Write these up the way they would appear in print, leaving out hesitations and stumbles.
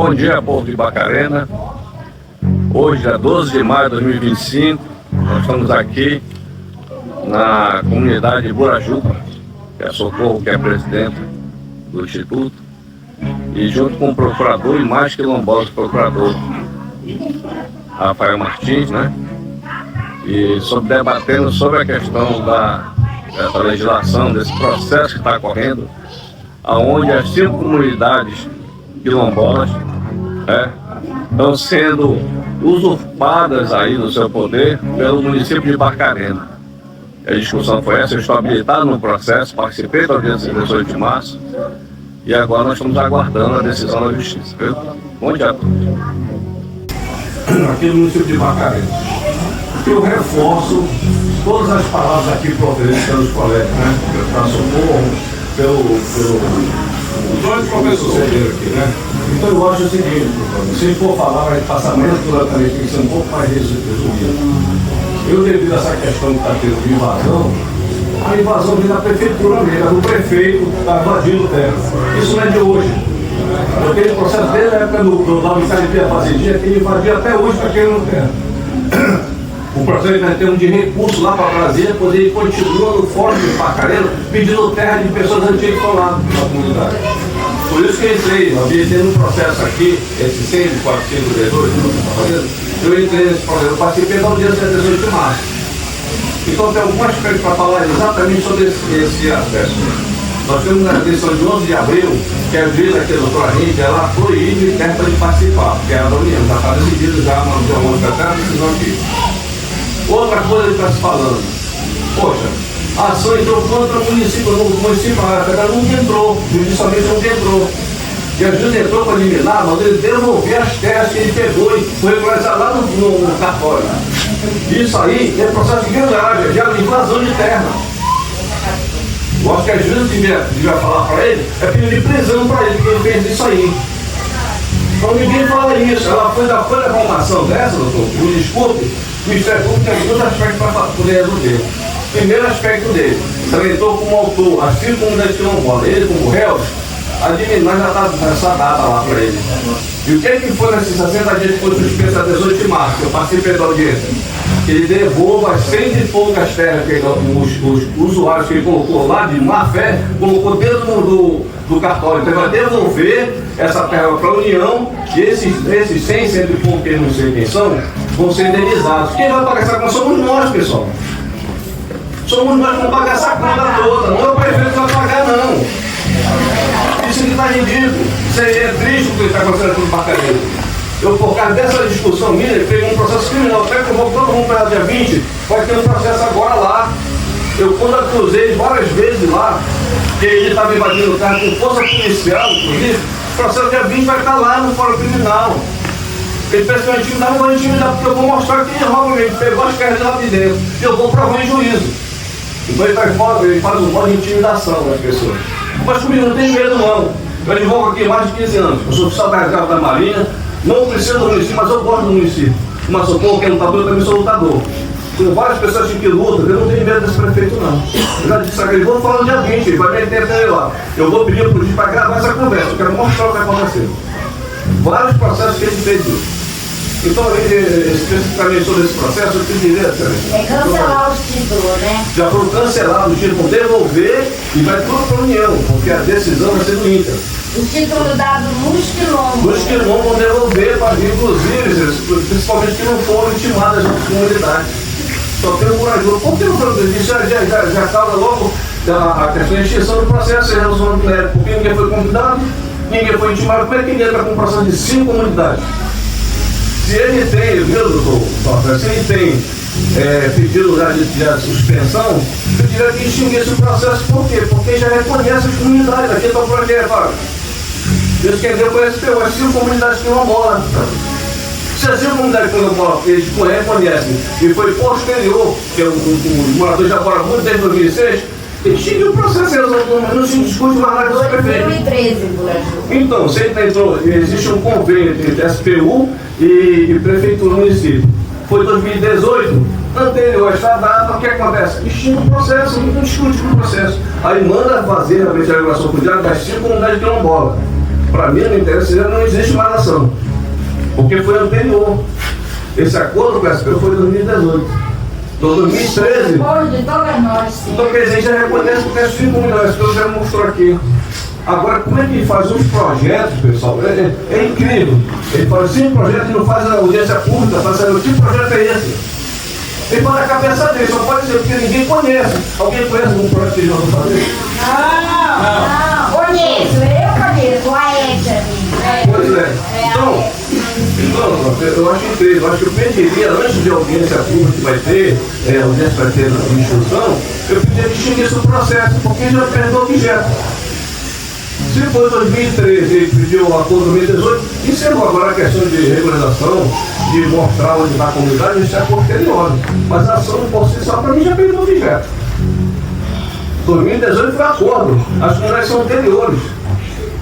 Bom dia, povo de Barcarena. Hoje é 12 de maio de 2025. Nós estamos aqui na comunidade Burajuba, que é Socorro, que é presidente do Instituto, e junto com o procurador e mais quilombolas procurador, Rafael Martins, né? E debatendo sobre a questão dessa legislação, desse processo que está ocorrendo, onde as 5 comunidades quilombolas estão sendo usurpadas aí no seu poder pelo município de Barcarena. A discussão foi essa, eu estou habilitado no processo, participei da audiência de 18 de março e agora nós estamos aguardando a decisão da justiça. Viu? Bom dia a todos. Aqui no município de Barcarena. Eu reforço todas as palavras aqui provenientes pelos colegas, né? Pelo Socorro, pelo dois professores aqui, né? Então eu acho o seguinte, se for falar, vai passar mais naturalmente, tem que ser um pouco mais resumido. Eu, devido a essa questão que está tendo de invasão, a invasão vem da prefeitura mesmo, do prefeito está invadindo terra. Isso não é de hoje. Eu tenho processo desde a época da Micaria Fazendinha, que ele invadia até hoje para querer terra. O processo vai ter um de recurso lá para Brasília, pois ele continua no fórum de Barcarena pedindo terra de pessoas antigas que estão lá na comunidade. Por isso que eu entrei, nós tendo um processo aqui, esse 14518, eu entrei nesse processo, eu participei da audiência de 18 de março. Então tem algum aspecto para falar exatamente sobre esse aspecto. Nós temos na eleição de 11 de abril, que a juíza aqui, a doutora Rita, ela proíbe o interno de participar, porque ela da União já está decidido, já mandou até a decisão aqui. Outra coisa que está se falando, poxa, a ação entrou contra o município, a federal nunca entrou, judicialmente nunca entrou. E a juíza entrou para eliminar, mas ele devolver as terras que ele pegou e foi regularizar lá no cartório. Isso aí é processo de grilagem, de invasão de terra. Eu acho que a juíza devia falar para ele, é pedir prisão para ele, porque ele fez isso aí. Então ninguém fala isso. Ela foi da formação dessa, doutor, me desculpe, o Ministério Público tem 2 aspectos para poder resolver. Primeiro aspecto dele, salientou como autor as 5 comunidades quilombolas, ele como réu, nós já está essa data lá para ele. E o que foi nesses 60 dias que foi suspenso a 18 de março, que eu participei da audiência? Que ele devolva as 100 e poucas terras que os usuários que ele colocou lá de má fé, colocou dentro do cartório. Então vai devolver essa terra para a União e esses 100 e poucos que eu não sei quem são, vão ser indenizados. Quem vai pagar essa conta somos nós, pessoal. Somos nós que vamos pagar essa conta toda, não é o prefeito que vai pagar, não. Isso aqui está ridículo. Isso aí é triste o que está acontecendo aqui no Barcarena. Eu, por causa dessa discussão minha, ele pegou um processo criminal. Até que eu vou todo mundo para o dia 20, vai ter um processo agora lá. Eu, quando acusei várias vezes lá, que ele estava invadindo o carro com força policial, inclusive, o processo dia 20 vai estar lá no fórum criminal. Ele pensa que eu intimidar, não vou intimidar, porque eu vou mostrar que ele rouba mesmo, pegou as terras lá de dentro. E eu vou provar em juízo. Então ele faz um modo de intimidação das pessoas. Mas comigo não tem medo não. Eu advogo aqui há mais de 15 anos. Eu sou oficial da reserva da Marinha, não preciso do município, mas eu gosto do município. Uma Socorro, que é lutador, eu também sou lutador. Tem várias pessoas que lutam, eu não tenho medo desse prefeito não. Eu já disse que ele vou falar no dia 20, ele vai meter até ele lá. Eu vou pedir para o juiz para gravar essa conversa, eu quero mostrar o que aconteceu. Vários processos que ele fez isso. Então, especificamente sobre esse processo, eu pediria... É cancelar os títulos, né? Já foram cancelados os títulos, devolver e vai tudo para a União, porque a decisão vai ser do Inter. O título dado nos quilombos. Os quilombos vão devolver para inclusive, principalmente que não foram intimadas nas comunidades. Só tem o corajoso. Por que não foram isso? Já causa logo a questão de extinção do processo e resolução do mérito, porque ninguém foi convidado, ninguém foi intimado. Como é que ele entra com um processo de 5 comunidades? Se ele tem, viu, doutor? Se ele tem pedido de suspensão, eu diria que extinguisse o processo. Por quê? Porque já reconhece as comunidades. Aqui está o projeto, Fábio. Isso quer dizer que o SPU, as 5 comunidades quilombolas. Se as 5 comunidades quilombolas eles reconhecem e foi posterior, que os moradores já moram muito desde 2006, extinguiu o processo, não se discute mais nada do prefeito. 2013, então, se ele entrou, existe um convênio entre SPU e Prefeitura do município. Foi 2018, anterior a esta data, o que acontece? Extingue o processo, não discute o processo. Aí manda fazer a regulação fundiária das 5 comunidades quilombolas. Para mim, não interessa, não existe uma nação. Porque foi anterior. Esse acordo com a SPU foi em 2018. Então, 2013. Depois de todas nós. Então, quer dizer, já reconhece que as 5 milhões que eu já mostrou aqui. Agora, como é que ele faz uns projetos, pessoal? É incrível. Ele faz 5 projetos e não faz a audiência pública para saber que projeto é esse. Ele faz a cabeça dele, só pode ser porque ninguém conhece. Alguém conhece algum projeto que eles vão fazer? Não, conheço, eu conheço, a Edja. Pois é. Então, eu acho incrível. Eu acho que eu pediria, antes de audiência pública que vai ter, audiência vai ter na instrução, eu pediria que extinguisse o processo, porque já perdeu o objeto. Se foi 2013 e pediu o acordo 2018, encerrou agora a questão de regularização, de mostrar onde está a comunidade, isso é posterior. Mas a ação por si só, para mim, já perdeu o objeto. 2018 foi acordo, as comunidades são anteriores.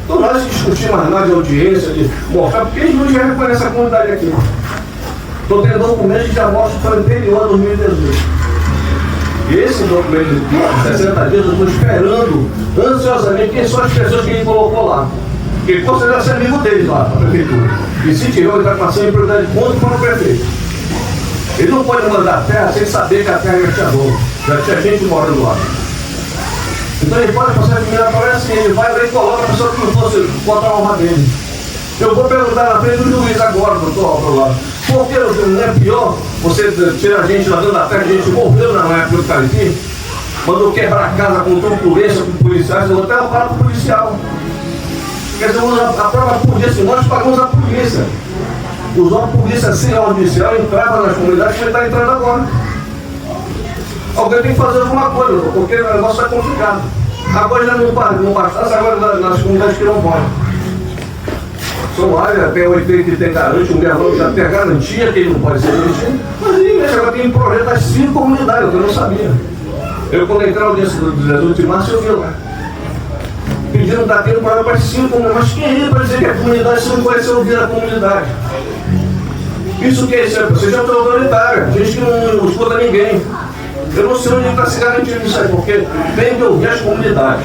Então nós discutimos mais nada de audiência, de mostrar, porque eles não já reconhecem a comunidade aqui. Estou tendo documentos que já mostram que foi anterior a 2018. E esse documento de 60 dias eu estou esperando ansiosamente quem são as pessoas que ele colocou lá. Porque você já ser amigo deles lá, na prefeitura. E se tiver uma reclamação em prioridade de ponto para o prefeito. Ele não pode mandar terra sem saber que a terra já tinha dono. Já tinha gente morando lá. Então ele pode passar a primeira palavra assim, ele vai lá e coloca a pessoa que não fosse botar a honra dele. Eu vou perguntar na frente do juiz agora, doutor Álvaro lá. Por que não é pior você tirar a gente lá dentro da terra, a gente morreu na época do Cariti, mandou quebrar a casa com turbulência, com policiais, eu até o cara policial. Quer dizer, a própria polícia, nós pagamos a polícia. Os órgãos de polícia sem ordem judicial entravam nas comunidades como ele está entrando agora. Alguém tem que fazer alguma coisa, porque o negócio é complicado. Agora já não bastasse, agora nas comunidades que não podem. São áreas, até 80 que tem garante, um guerrão já tem a garantia que ele não pode ser demitido. Mas ninguém mexe, agora tem projeto das 5 comunidades, eu não sabia. Eu, quando entrei na audiência do 18 de março, eu vi lá. Pedindo da tendo projeto para as 5 comunidades. Mas quem é ele para dizer que a comunidade se não conhece ouvir a comunidade? Isso que é isso? Você já é autoritário, gente que não escuta ninguém. Eu não sei onde está se garantindo isso aí, porque tem que ouvir as comunidades.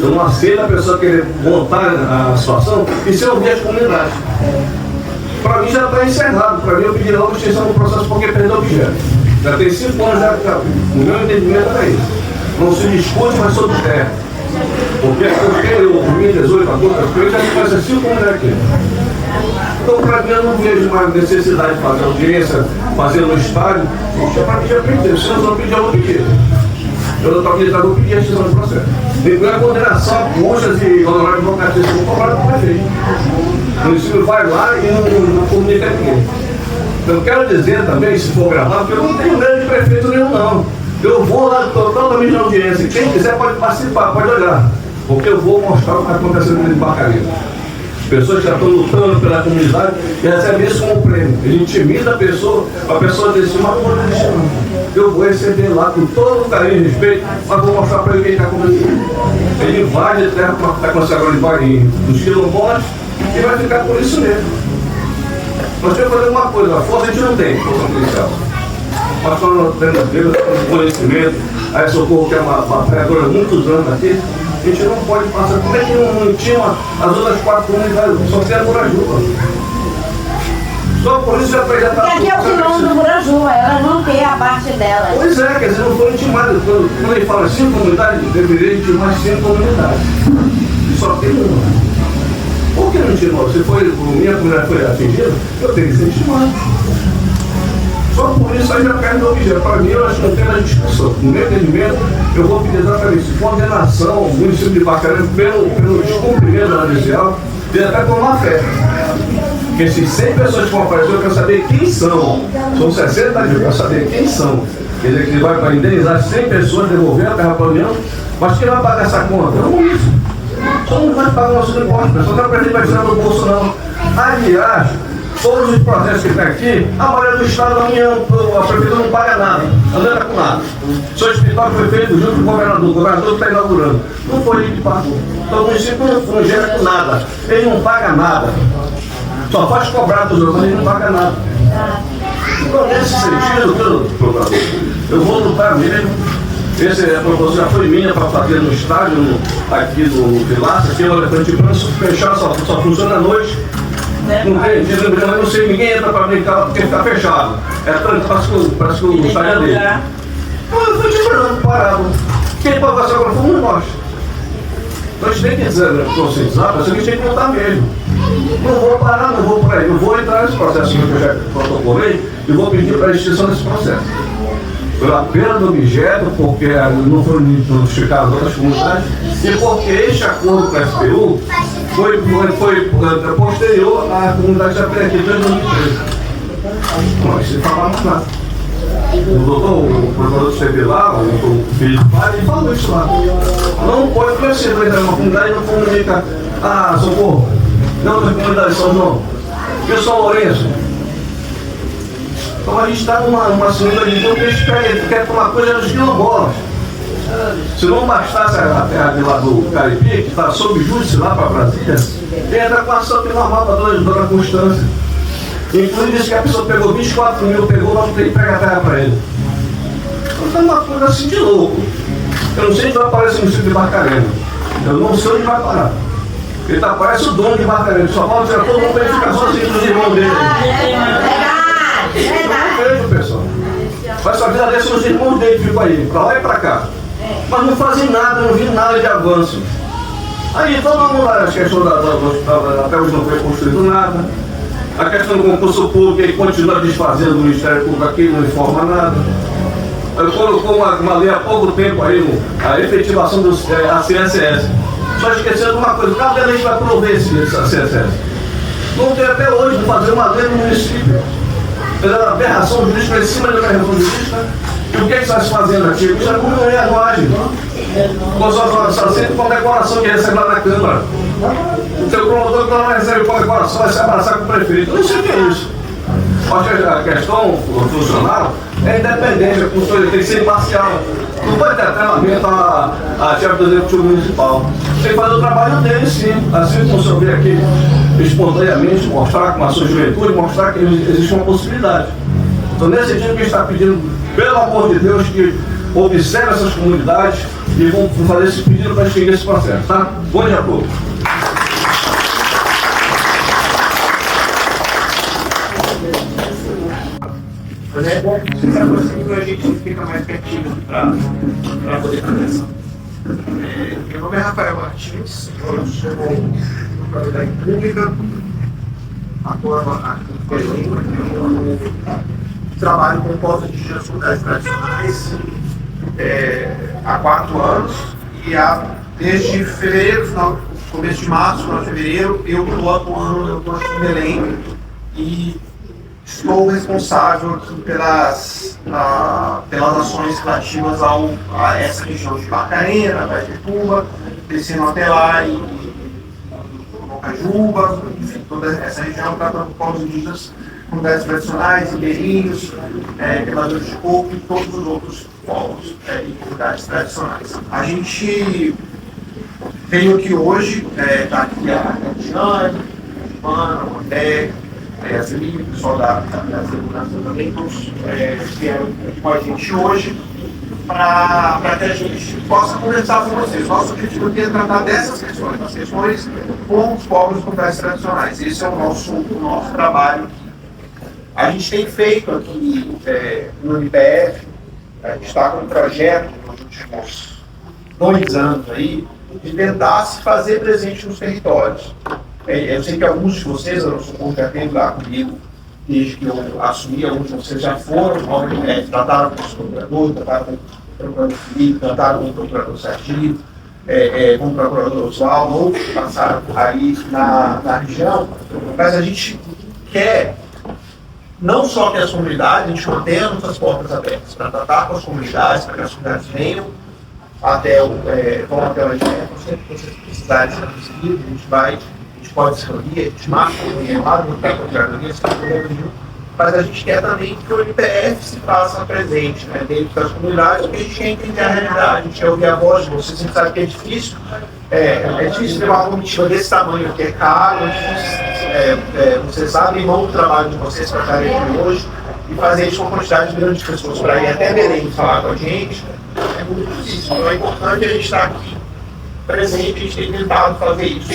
Eu não aceito a pessoa querer montar a situação e sem ouvir as comunidades. Para mim já está encerrado. Para mim eu pedi logo extensão do processo porque perdeu o objeto. Já tem 5 anos já. O meu entendimento era isso. Não se discute mais sobre terra. Porque o 2018, eu já conheço as 5 comunidades aqui. Então, para mim, eu não vejo mais necessidade de fazer audiência, fazer no estádio. Para mim, já perdeu. Se eu não pedir, eu vou pedir. Eu não estou acreditando, eu vou pedir a extensão do processo. Depois a condenação a custas e honorários de burocracia vão cobrar do prefeito. O município vai lá e não comunica ninguém. Eu quero dizer também, se for gravado, que eu não tenho medo de prefeito nenhum, não. Eu vou lá totalmente na audiência. Quem quiser pode participar, pode olhar. Porque eu vou mostrar o que está acontecendo no Barcarena. Pessoas que já estão lutando pela comunidade e recebem isso como prêmio. Ele intimida a pessoa dizer, mas não vou deixar não. Eu vou receber lá com todo o carinho e respeito, mas vou mostrar para ele o que está acontecendo. Ele invade a terra, está acontecendo agora nos quilombolas e vai ficar por isso mesmo. Nós temos que fazer uma coisa, a força a gente não tem, força policial. Nós estamos tendo conhecimento, aí Socorro que é uma vereadora há muitos anos aqui. A gente não pode passar. Como é que não tinha as outras 4 comunidades? Só tem a Burajuba. Só por isso já está. Porque aqui é o quilombo do Burajuba, elas não têm a parte delas. Pois é, quer dizer, não foram intimadas. Quando ele fala 5 comunidades, deveria intimar 5 comunidades. E só tem uma. Por que não intimou? Se minha comunidade foi atingida, eu tenho que ser intimado. Só por isso aí já perde o objeto. Para mim, eu acho que não tem mais discussão. No meu entendimento, eu vou pedir exatamente isso. Condenação ao município de Barcarena pelo descumprimento da judicial e até por má fé. Porque se 100 pessoas que vão aparecer, eu quero saber quem são. São 60 dias, eu quero saber quem são. Quer dizer, que ele vai para indenizar 100 pessoas, devolver a terra para a União, mas quem vai pagar essa conta? Não isso. Só não vai pagar o nosso imposto, só que a presidente vai tirar do bolso, não. Aliás, todos os processos que tem aqui, a maioria do Estado da União, a prefeitura não paga nada, não anda com nada. O seu hospital foi feito junto com o governador está inaugurando. Não foi ele que pagou. Então o município não gera com nada, ele não paga nada. Só faz cobrar dos outros, mas ele não paga nada. Então nesse sentido, procurador, eu vou lutar mesmo. Essa proposição já foi minha para fazer no estádio, aqui do Vilaça, aqui o Elefante Branco, fechar, só funciona à noite. Não tem, eu não sei, ninguém entra para brincar porque fica fechado. É tanto, parece que o estádio é dele. Eu fui esperando, parado. Quem pode passar agora foi um de nós. Então a gente tem que dizer, conscientizar, mas a gente tem que voltar mesmo. Não vou parar, não vou por aí, não vou entrar nesse processo que eu já protocolei e vou pedir para a extinção desse processo. Pela perda do objeto, porque não foi notificado outras comunidades, e porque este acordo com a SPU foi posterior à comunidade já aqui em 2013. Nós se falamos nada. O procurador esteve lá, o filho do pai, e falou isso lá. Não pode crescer para entrar numa comunidade e não comunica. Ah, socorro. Não, outra comunidade, São João. Eu sou Lourenço. Então a gente está numa segunda divisão que a gente quer tomar coisa dos quilombolas. Se não bastasse a terra de lá do Caribe, que está sob júdice lá para Brasília, entra com a ação normal para a dona Constância. Inclusive disse que a pessoa pegou 24 mil, pegou, nós tem que pegar a terra para ele. Então é uma coisa assim de louco. Eu não sei onde vai aparecer no sítio de Barcarena. Eu não sei onde vai parar. Ele parece o dono de Barcarena. Só fala que todo mundo vai ficar sozinho dos irmãos dele. Eu não vejo, pessoal. Mas a vida desse os irmãos dele ficam aí, para lá e para cá. Mas não fazem nada, não vi nada de avanço. Aí todo mundo, a questão do hospital, até hoje não foi construído nada. A questão do concurso público, ele continua desfazendo o Ministério Público aqui, não informa nada. Ele colocou uma lei há pouco tempo aí, a efetivação do CSS. Só esquecendo de uma coisa, cada lei vai prover esse CSS. Não tem até hoje de fazer uma lei no município. Pela aberração jurídica em cima da aberração jurídica. E o que está se fazendo aqui? Isso é como é linguagem. Só sempre com decoração que recebe lá na Câmara. O seu promotor que não recebe com decoração vai se abraçar com o prefeito. Eu não sei o que é isso. Acho que a questão funcional é independente, tem que ser imparcial. Não pode ter treinamento a chefe do executivo municipal. Tem que fazer o trabalho dele, sim. Assim como o senhor veio aqui espontaneamente mostrar com a sua juventude, mostrar que existe uma possibilidade. Então, nesse sentido, que a gente está pedindo, pelo amor de Deus, que observe essas comunidades e vão fazer esse pedido para extinguir esse processo, tá? Bom dia a todos. É bom que se aproxime, a gente fica mais pertinho para poder conversar. Meu nome é Rafael Martins, eu sou procurador da República, atuo aqui em Belém, trabalho com povos indígenas culturais tradicionais há 4 anos e desde fevereiro, começo de março, final de fevereiro, eu estou aqui em Belém e estou responsável aqui pelas ações relativas a essa região de Barcarena, Guarajuba, descendo até lá e Bocajuba, enfim, toda essa região tratando povos indígenas, comunidades tradicionais, ribeirinhos, queimadores de coco e todos os outros povos e comunidades tradicionais. A gente veio aqui hoje, está aqui a Jane, a Joana, o André, a Zeli, o pessoal da segurança também, todos vieram aqui com a gente hoje para que a gente possa conversar com vocês. Nosso objetivo aqui é tratar dessas questões, das questões com os povos e comunidades tradicionais. Esse é o nosso trabalho. A gente tem feito aqui no IPF, a gente está com um projeto nos últimos 2 anos aí, de tentar se fazer presente nos territórios. Eu sei que alguns de vocês, eu já esteve lá comigo desde que eu assumi, alguns de vocês já foram, trataram com os procuradores, trataram com o procurador Felipe, trataram com o procurador Serginho, com o procurador Oswaldo, outros passaram aí na região, mas a gente quer não só que as comunidades, a gente mantém as portas abertas para tratar com as comunidades, para que as comunidades venham vão até o evento, sempre que vocês precisarem ser recebidos, a gente pode se reunir, a gente marca uma reunião lá no Procuradoria, mas a gente quer também que o IPF se faça presente dentro das comunidades, porque a gente quer entender a realidade, a gente quer ouvir a voz de vocês, a gente sabe que é difícil ter uma comitiva desse tamanho, que é caro, vocês sabem, vão o trabalho de vocês para estarem aqui hoje e fazer isso com uma quantidade grande de pessoas para ir até Belém falar com a gente. É muito difícil. Então é importante a gente estar aqui presente, a gente tem tentado fazer isso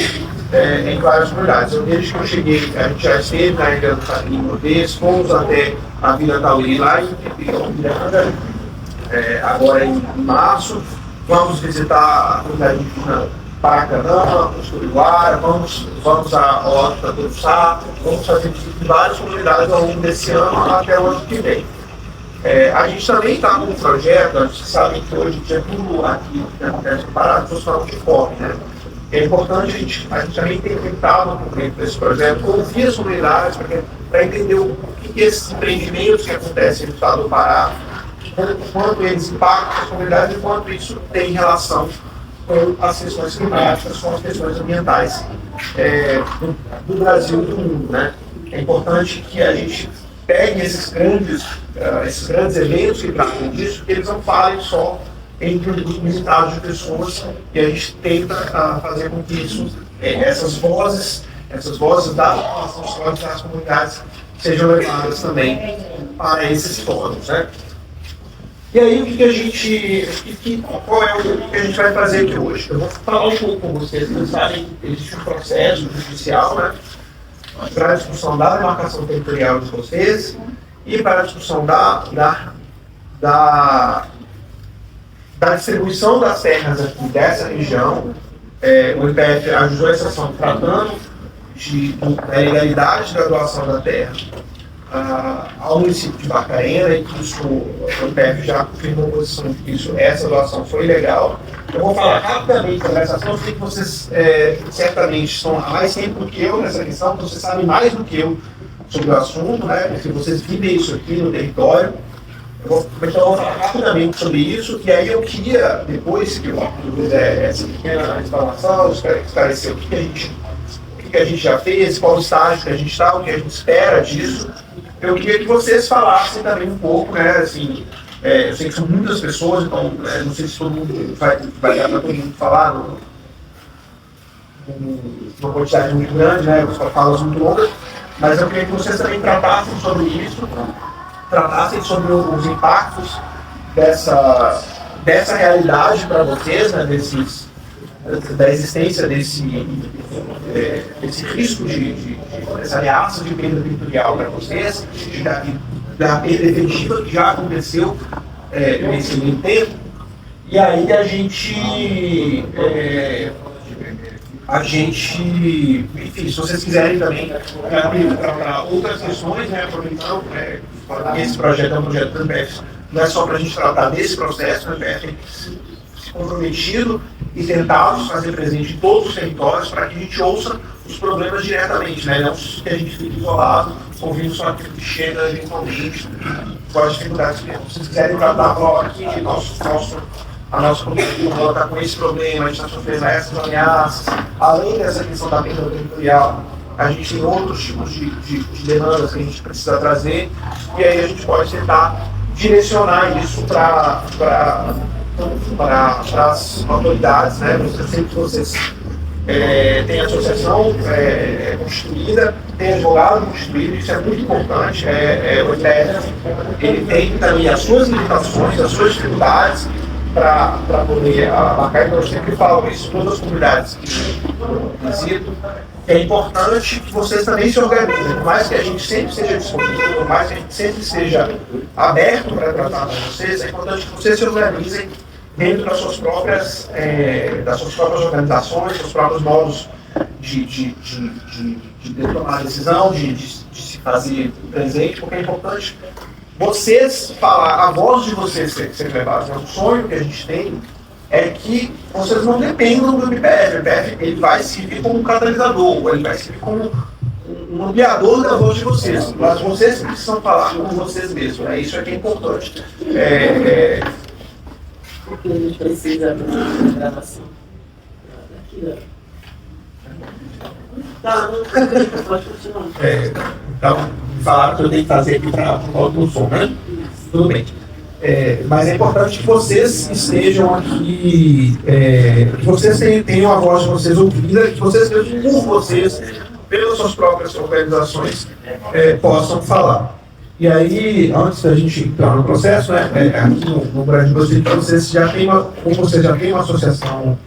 em várias comunidades. Desde que eu cheguei, a gente já esteve na Ilha do Carlinho uma vez, fomos até a Vila Tauri lá em Miranda, agora em março, vamos visitar a comunidade indígena Paracanã, Costuriguara, vamos à Horta do Sá, vamos fazer visita em várias comunidades ao longo desse ano até o ano que vem. A gente também está com um projeto, a gente sabe que hoje em dia tudo aqui no Pará, as pessoas falam de fome, né? É importante a gente também tem tentado dentro desse projeto ouvir as comunidades para entender o que esses empreendimentos que acontecem no estado do Pará, quanto eles impactam as comunidades e quanto isso tem relação com as questões climáticas, com as questões ambientais do Brasil e do mundo, né? É importante que a gente pegue esses grandes eventos que tratam disso, que eles não falem só em grupos limitados de pessoas, e a gente tenta fazer com que isso, essas vozes da população, das comunidades, sejam levadas também para esses fóruns, né? E aí, qual é o que a gente vai fazer aqui hoje? Eu vou falar um pouco com vocês. Vocês sabem que existe um processo judicial, né, para a discussão da demarcação territorial de vocês e para a discussão da distribuição das terras aqui dessa região. O IPF ajudou essa ação tratando da legalidade da doação da terra ao município de Barcarena, e que isso, o IPF já confirmou a posição de que essa doação foi legal. Eu vou falar rapidamente sobre essa ação. Eu sei que vocês certamente estão há mais tempo do que eu nessa questão, vocês sabem mais do que eu sobre o assunto, né? Porque vocês vivem isso aqui no território. Então eu vou falar rapidamente sobre isso, e aí eu queria, depois que eu fizer essa pequena explanação, esclarecer o que a gente já fez, qual o estágio que a gente está, o que a gente espera disso. Eu queria que vocês falassem também um pouco, né, assim, eu sei que são muitas pessoas, então não sei se todo mundo vai dar para todo mundo falar numa quantidade muito grande, né, falas muito longas, mas eu queria que vocês também tratassem sobre isso, tratassem sobre os impactos dessa realidade para vocês, né, da existência desse risco dessa ameaça de perda territorial para vocês, da perda efetiva que já aconteceu nesse meio tempo. E aí a gente, enfim, se vocês quiserem também para outras questões, né, aproveitando, esse projeto é um projeto do MPF, não é só para a gente tratar desse processo, o MPF se comprometido e tentado fazer presente em todos os territórios para que a gente ouça os problemas diretamente, né? Não que a gente fique isolado, ouvindo só aquilo que chega eventualmente, com as dificuldades que se vocês quiserem tratar, aqui a nossa comunidade está com esse problema, a gente está sofrendo essas ameaças, além dessa questão da perda territorial, a gente tem outros tipos de demandas que a gente precisa trazer, e aí a gente pode tentar direcionar isso para as autoridades, né? Sempre que vocês têm associação constituída, tem advogado constituído, isso é muito importante. O IPF ele tem também as suas limitações, as suas dificuldades para poder abarcar, então eu sempre falo isso, todas as comunidades que eu visito, é importante que vocês também se organizem, por mais que a gente sempre seja disponível, por mais que a gente sempre seja aberto para tratar com vocês, é importante que vocês se organizem dentro das suas próprias organizações, seus próprios modos de tomar decisão, de se fazer presente, porque é importante vocês falar, a voz de vocês ser levados. O sonho que a gente tem é que vocês não dependam do MPF. O MPF ele vai servir como um catalisador, ele vai servir como um ampliador da voz de vocês, mas vocês precisam falar com vocês mesmos, né? Isso é que é importante. Porque a gente precisa de gravação daqui, Tá, não pode continuar. Então, falaram que eu tenho que fazer aqui para o som, né? Tudo bem. Mas é importante que vocês estejam aqui, que vocês tenham a voz de vocês ouvida, que vocês mesmos, por vocês, pelas suas próprias organizações, possam falar. E aí, antes da gente entrar no processo, né, aqui no Brasil, você já tem uma associação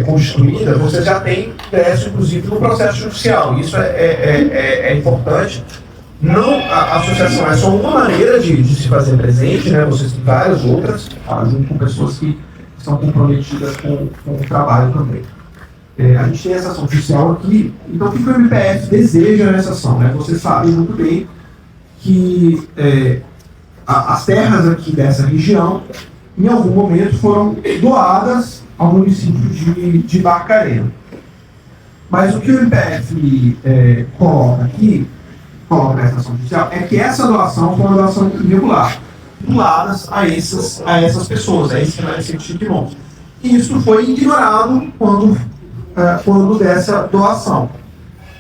constituída, você já tem ingresso, inclusive, no processo judicial. Isso é importante. Não, a associação é só uma maneira de se fazer presente, né? Vocês têm várias outras, junto com pessoas que são comprometidas com o trabalho também. A gente tem essa ação judicial aqui, então o que o MPF deseja nessa ação? Né? Você sabe muito bem que as terras aqui dessa região, em algum momento, foram doadas ao município de Barcarena. Mas o que o MPF coloca aqui, coloca nessa ação judicial, é que essa doação foi uma doação irregular, vinculadas a essas pessoas, a esse remanescente de irmãos. E isso foi ignorado quando dessa doação.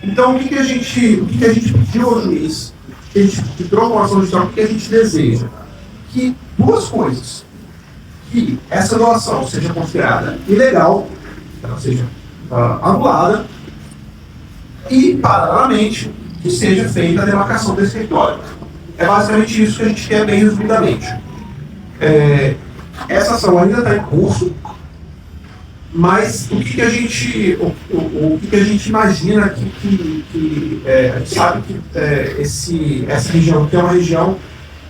Então, o que a gente pediu ao juiz? A gente trouxe uma ação judicial, o que a gente deseja? Que duas coisas. Que essa doação seja considerada ilegal, que ela seja anulada, e, paralelamente, que seja feita a demarcação desse território. É basicamente isso que a gente quer, bem resumidamente. Essa ação ainda está em curso, mas o que a gente imagina que a gente sabe que essa região que é uma região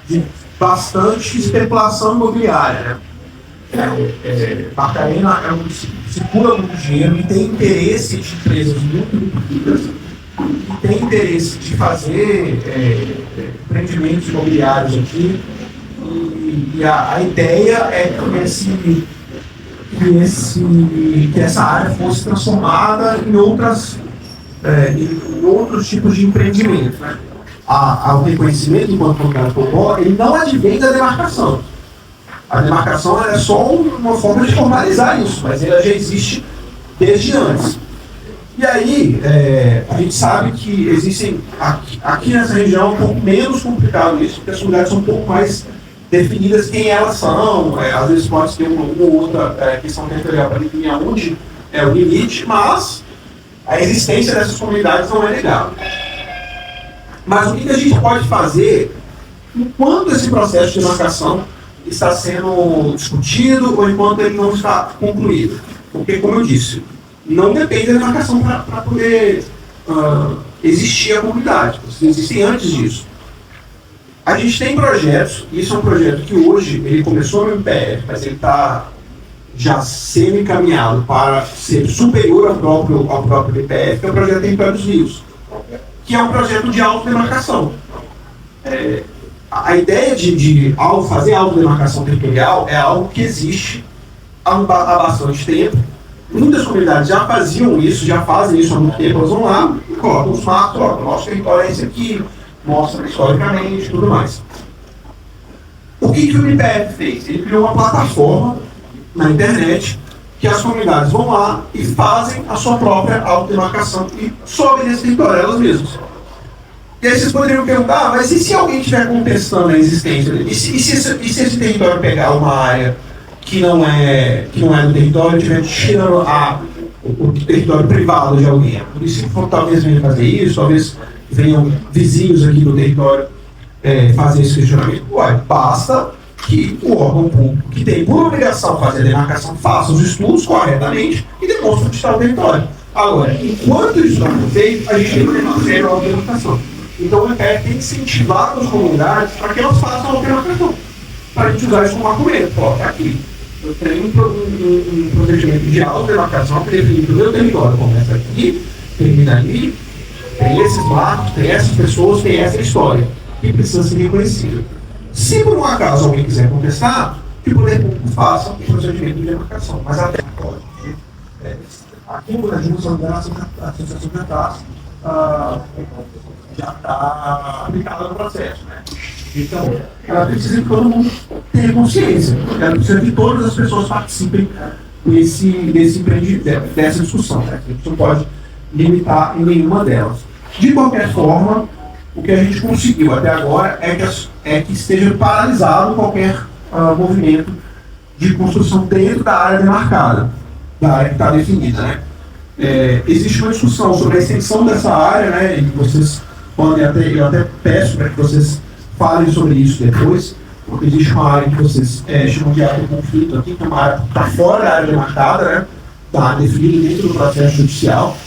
de bastante especulação imobiliária, né? Barcarena é um município que circula muito dinheiro e tem interesse de empresas muito ricas, e tem interesse de fazer empreendimentos imobiliários aqui, e a ideia é que essa área fosse transformada em outros tipos de empreendimento. Né? O reconhecimento enquanto comunidade popular, ele não advém da demarcação. A demarcação é só uma forma de formalizar isso, mas ela já existe desde antes. E aí, a gente sabe que existem, aqui nessa região, é um pouco menos complicado isso, porque as comunidades são um pouco mais definidas quem elas são, às vezes pode ter uma ou outra questão territorial para definir aonde é o limite, mas a existência dessas comunidades não é legal. Mas o que a gente pode fazer enquanto esse processo de demarcação está sendo discutido ou enquanto ele não está concluído? Porque, como eu disse, não depende da demarcação para poder existir a comunidade, existem antes disso. A gente tem projetos, isso é um projeto que hoje ele começou no MPF, mas ele está já sendo encaminhado para ser superior ao próprio MPF, que é o projeto Território dos Rios, que é um projeto de autodemarcação. A ideia de fazer autodemarcação territorial é algo que existe há bastante tempo. Muitas comunidades já faziam isso, já fazem isso há muito tempo, elas vão lá e colocam os mapas, colocam o nosso território é esse aqui, mostra historicamente e tudo mais. O que o MPF fez? Ele criou uma plataforma na internet que as comunidades vão lá e fazem a sua própria autodemarcação e sobem nesse território elas mesmas. E aí vocês poderiam perguntar, mas e se alguém estiver contestando a existência dele? E se esse território pegar uma área que não é do território, estiver tirando o território privado de alguém? O município talvez venha fazer isso, talvez venham vizinhos aqui do território fazer esse questionamento. Basta que o órgão público, que tem por obrigação fazer a demarcação, faça os estudos corretamente e demonstre onde está o território. Agora, enquanto isso não for feito, a gente tem que fazer a demarcação. Então o MPF tem que incentivar as comunidades para que elas façam a demarcação, para a gente usar isso como argumento. Tá aqui. Eu tenho um procedimento de autodemarcação que define que o meu território começa aqui, termina ali, tem esses marcos, tem essas pessoas, tem essa história, que precisa ser reconhecida. Se por um acaso alguém quiser contestar, que o poder público faça o procedimento de demarcação. Mas até pode. Aqui no Brasil, a associação já está aplicada no processo. Né? Então, ela precisa que todo mundo tenha consciência. Ela precisa que todas as pessoas participem dessa discussão. Né? A gente não pode limitar em nenhuma delas. De qualquer forma, o que a gente conseguiu até agora é que esteja paralisado qualquer movimento de construção dentro da área demarcada, da área que está definida. Né? Existe uma discussão sobre a extensão dessa área, né? E vocês podem eu até peço para que vocês falem sobre isso depois, porque existe uma área que vocês chamam de área de conflito aqui, que é uma área que está fora da área demarcada, né? Está definida dentro do processo judicial.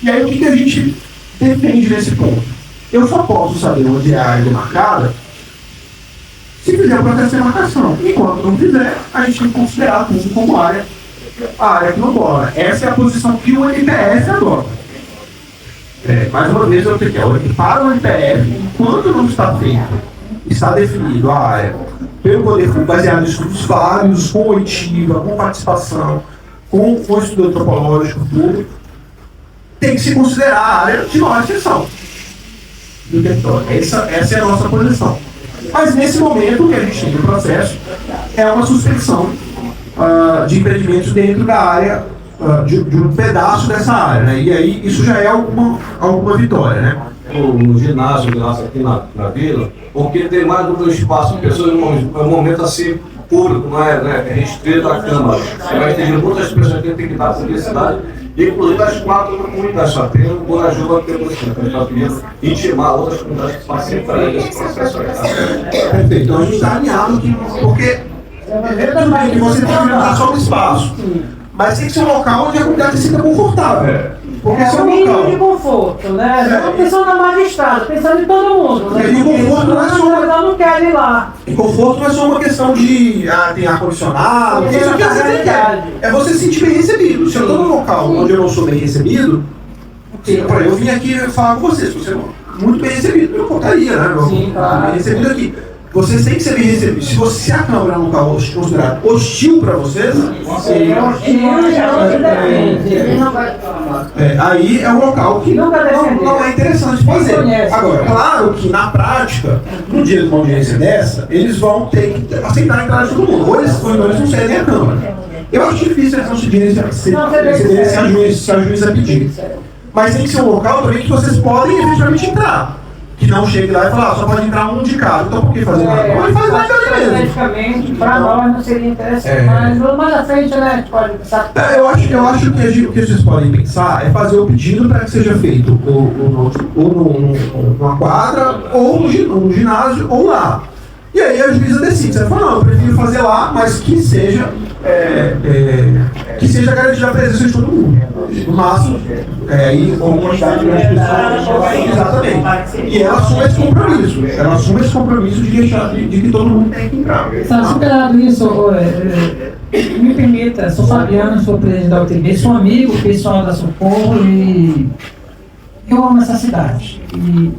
E aí o que a gente defende nesse ponto? Eu só posso saber onde é a área demarcada se fizer o processo de demarcação. Enquanto não fizer, a gente tem que considerar tudo como a área que não bola. Essa é a posição que o MPF adota. Mais uma vez, eu tenho para o MPF, enquanto não está feito, está definido a área pelo poder público, baseado em estudos vários, com oitiva, com participação, com estudo antropológico, tudo, tem que se considerar a área de maior extensão do território. Essa é a nossa posição. Mas nesse momento, o que a gente tem no processo é uma suspensão de empreendimentos dentro da área, de um pedaço dessa área, né? E aí isso já é alguma vitória, né? No ginásio aqui na vila, porque tem mais do que um espaço de pessoas num momento assim público, não é restrito à Câmara. Mas tem muitas pessoas que têm que dar publicidade, inclusive as 4 comunidades chapeiras, o Borajuba tem que intimar outras comunidades que participarem desse processo. Perfeito, então a gente está alinhado aqui, porque tudo bem que você tem que dar só um espaço, mas tem que ser um local onde a comunidade se sinta confortável. Porque É um mínimo de conforto, né? Não pensando na magistrada, pensando em todo mundo. Né? E o conforto não é só Eu não quero ir lá. E conforto não é só uma questão de tem ar-condicionado, Sim, isso que é você verdade. quer. É você se sentir bem recebido. Se eu estou num local onde eu não sou bem recebido, eu vim aqui falar com vocês, você é muito bem recebido, eu contaria, né? Sim, claro. Bem recebido aqui. Vocês têm que ser bem recebidos. Se a Câmara é um local considerado hostil para vocês, aí é um local que não é interessante fazer. Agora, claro que na prática, no dia de uma audiência dessa, eles vão ter que aceitar a entrada de todo mundo. Ou eles não cedem a Câmara. Eu acho difícil eles não cederem se a juíza pedir. Mas tem que ser um local também que vocês podem efetivamente entrar. Que não chegue lá e falar, só pode entrar um de cada. Então por que fazer nada? Pode fazer mais ali mesmo. Estrategicamente, para nós não seria interessante, mas mais à frente, né, a gente pode pensar. Eu acho que o que vocês podem pensar é fazer o pedido para que seja feito ou numa quadra, ou no ginásio, ou lá. E aí a juíza decide. Você fala, não, eu prefiro fazer lá, mas que seja garantida a presença de todo mundo. No máximo, e com uma quantidade de pessoas. Exatamente. E ela assume esse compromisso. Ela assume esse compromisso de que todo mundo tem que entrar. Está superado isso, me permita, sou Fabiano, sou presidente da UTB, sou amigo pessoal da Socorro e eu amo essa cidade. E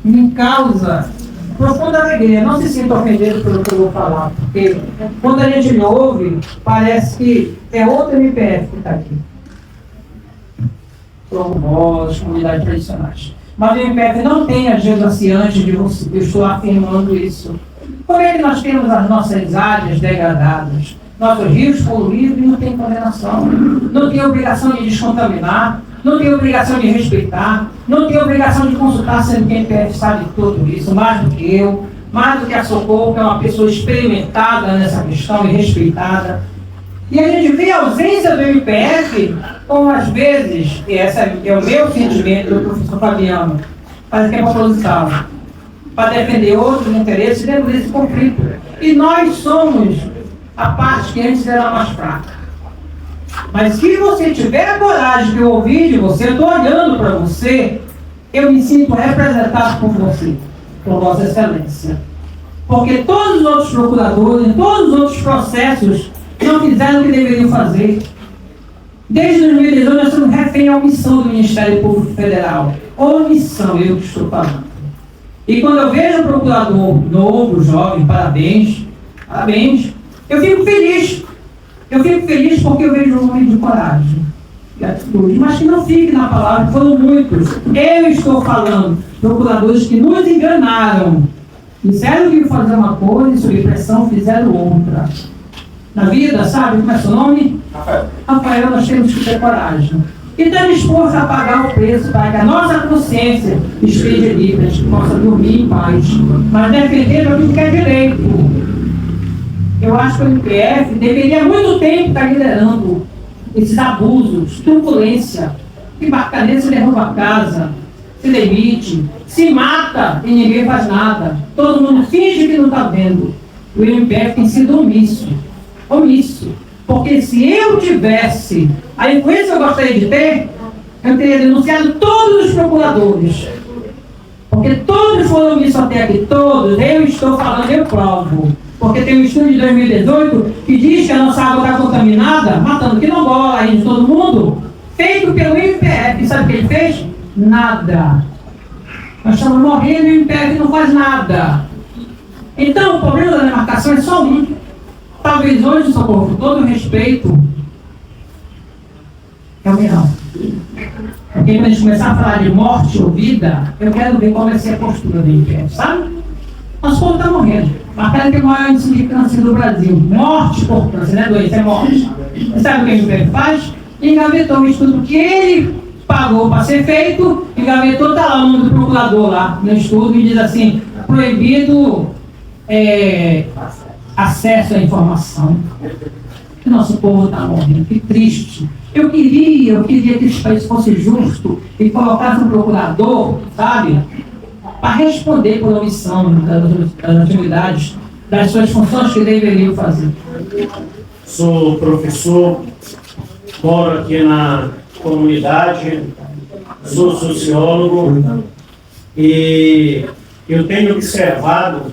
me causa profunda alegria, não se sinta ofendido pelo que eu vou falar, porque quando a gente me ouve, parece que é outro MPF que está aqui. Somos nós, comunidades tradicionais. Mas o MPF não tem agido assim antes de você, eu estou afirmando isso. Como é que nós temos as nossas áreas degradadas, nossos rios poluídos e não tem condenação? Não tem obrigação de descontaminar, não tem obrigação de respeitar, não tem obrigação de consultar, sendo que o MPF sabe de tudo isso, mais do que eu, mais do que a Socorro, que é uma pessoa experimentada nessa questão e respeitada. E a gente vê a ausência do MPF, como às vezes, e esse é o meu sentimento do professor Fabiano, parece que é proposital, para defender outros interesses dentro desse conflito. E nós somos a parte que antes era mais fraca. Mas se você tiver a coragem de ouvir de você, eu estou olhando para você, eu me sinto representado por você, por Vossa Excelência. Porque todos os outros procuradores, todos os outros processos não fizeram o que deveriam fazer. Desde 2018 nós estamos refém à omissão do Ministério Público Federal. Omissão, eu que estou falando. E quando eu vejo um procurador novo, jovem, parabéns, eu fico feliz. Eu fico feliz porque eu vejo um homem de coragem e atitude, mas que não fique na palavra, foram muitos. Eu estou falando, procuradores que nos enganaram. Disseram que iam fazer uma coisa e, sob pressão, fizeram outra. Na vida, sabe como é seu nome? Rafael, nós temos que ter coragem. E está disposto a pagar o preço para que a nossa consciência esteja livre, a gente possa dormir em paz. Mas defender aquilo que é direito. Eu acho que o MPF deveria há muito tempo estar liderando esses abusos, turbulência, embarcadeiros derruba a casa, se demite, se mata e ninguém faz nada. Todo mundo finge que não está vendo. O MPF tem sido omisso. Porque se eu tivesse a influência que eu gostaria de ter, eu teria denunciado todos os procuradores. Porque todos foram omissos até aqui, todos. Eu estou falando, eu provo. Porque tem um estudo de 2018 que diz que a nossa água está contaminada, matando quilombola aí de todo mundo, feito pelo MPF. Sabe o que ele fez? Nada. Nós estamos morrendo e o MPF não faz nada. Então, o problema da demarcação é só um. Talvez hoje, Socorro, com todo o respeito, é o melhor. Porque quando a gente começar a falar de morte ou vida, eu quero ver qual vai ser a postura do MPF, sabe? Nosso povo está morrendo. Marcelo tem o maior índice de câncer do Brasil. Morte por câncer, não é doença, é morte. Você sabe o que o MPF faz? Engavetou o estudo que ele pagou para ser feito, engavetou, está lá o nome do procurador lá no estudo e diz assim, proibido acesso à informação. O nosso povo está morrendo, que triste. Eu queria que esse país fosse justo e colocasse um procurador, sabe, para responder por omissão das atividades, das suas funções que deveriam fazer. Sou professor, moro aqui na comunidade, sou sociólogo e eu tenho observado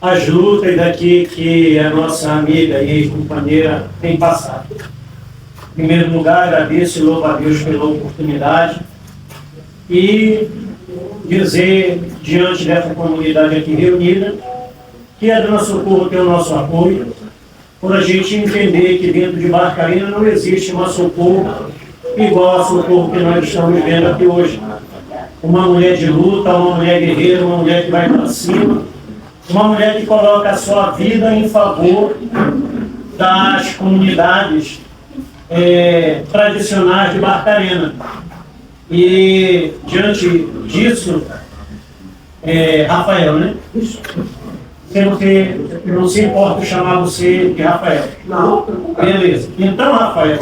as lutas daqui que a nossa amiga e companheira tem passado. Em primeiro lugar, agradeço e louvo a Deus pela oportunidade e dizer, diante dessa comunidade aqui reunida, que a Dona Socorro tem o nosso apoio, por a gente entender que dentro de Barcarena não existe uma Socorro igual a Socorro que nós estamos vendo aqui hoje. Uma mulher de luta, uma mulher guerreira, uma mulher que vai para cima, uma mulher que coloca a sua vida em favor das comunidades tradicionais de Barcarena. E diante disso, Rafael, né? Você não se importa chamar você de Rafael? Não. Beleza. Então, Rafael,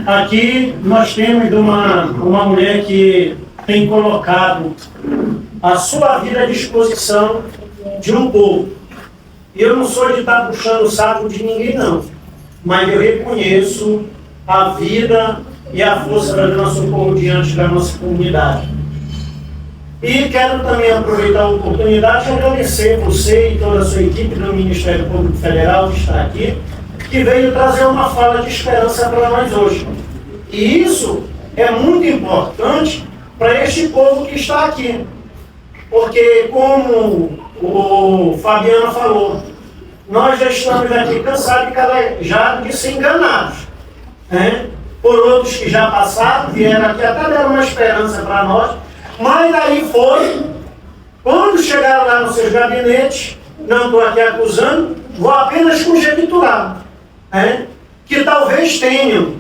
aqui nós temos uma mulher que tem colocado a sua vida à disposição de um povo. E eu não sou de estar puxando o saco de ninguém, não. Mas eu reconheço a vida e a força da Dona Socorro diante da nossa comunidade. E quero também aproveitar a oportunidade de agradecer você e toda a sua equipe do Ministério Público Federal que está aqui, que veio trazer uma fala de esperança para nós hoje. E isso é muito importante para este povo que está aqui. Porque, como o Fabiano falou, nós já estamos aqui cansados e calejados de ser enganados, né? Por outros que já passaram, vieram aqui, até deram uma esperança para nós, mas aí foi, quando chegaram lá nos seus gabinetes, não estou aqui acusando, vou apenas conjecturar, né? Que talvez tenham